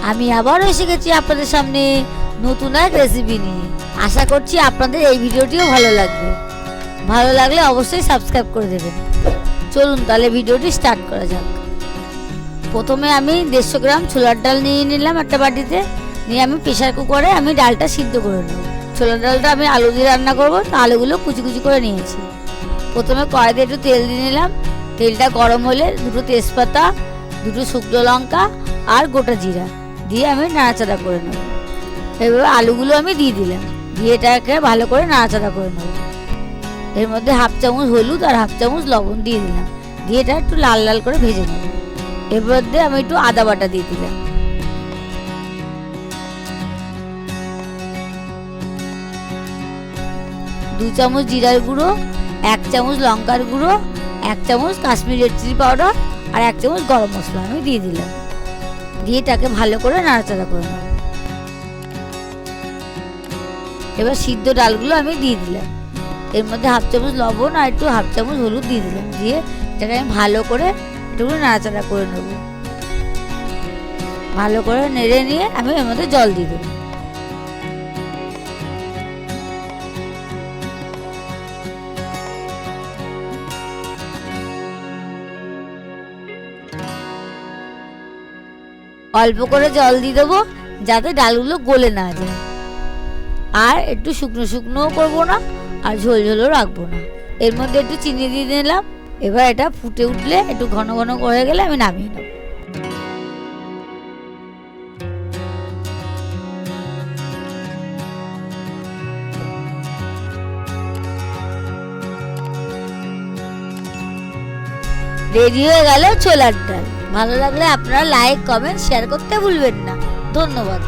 আমি আবারও এসে গেছি আপনাদের সামনে নতুন এক রেসিপি নিয়ে। আশা করছি আপনাদের এই ভিডিওটিও ভালো লাগবে। ভালো লাগলে অবশ্যই সাবস্ক্রাইব করে দেবেন। চলুন তাহলে ভিডিওটি স্টার্ট করা যাক। প্রথমে আমি 150 গ্রাম ছোলার ডাল নিয়ে নিলাম একটা বাটিতে। নিয়ে আমি প্রেসার কুকারে আমি ডালটা সিদ্ধ করে নেব। ছোলার ডালটা আমি আলু দিয়ে রান্না করব, তো আলুগুলো কুচি কুচি করে নিয়েছি। প্রথমে কড়াইতে একটু তেল দিয়ে নিলাম। তেলটা গরম হলে দুটো তেজপাতা, দুটো শুকনো লঙ্কা আর গোটা জিরা দিয়ে আমি নাড়াচাড়া করে নেব। এভাবে আলুগুলো আমি দিয়ে দিলাম, দিয়ে এটাকে ভালো করে নাড়াচাড়া করে নেব। এর মধ্যে হাফ চামচ হলুদ আর হাফ চামচ লবণ দিয়ে দিলাম, দিয়ে এটা একটু লাল লাল করে ভেজে নেব। এর মধ্যে আমি একটু আদা বাটা দিয়ে দিলাম। দু চামচ জিরার গুঁড়ো, 1 চামচ লঙ্কার গুঁড়ো, 1 চামচ কাশ্মীরি রেড চিলি পাউডার আর 1 চামচ গরম মশলা আমি দিয়ে দিলাম। দিয়ে এটাকে ভালো করে নাড়াচাড়া করে নেব। এবার সিদ্ধ ডালগুলো আমি দিয়ে দিলাম। এর মধ্যে হাফ চামচ লবণ আর একটু হাফ চামচ হলুদ দিয়ে দিলাম। দিয়ে এটাকে আমি ভালো করে একটু নাড়াচাড়া করে নেব। ভালো করে নেড়ে নিয়ে আমি এর মধ্যে জল দিয়ে দেবো। অল্প করে জল দিয়ে দেবো যাতে ডালগুলো গলে না যায়। আর একটু শুকনো শুকনোও করবো না আর ঝোল ঝোলও রাখবো না। এর মধ্যে একটু চিনি দিয়ে দিলাম। এবার এটা ফুটে উঠলে একটু ঘন ঘন হয়ে গেলে আমি নামিয়ে নেব। রেডি হয়ে গেল ছোলার ডাল। ভালো লাগলে আপনারা লাইক, কমেন্ট, শেয়ার করতে ভুলবেন না। ধন্যবাদ।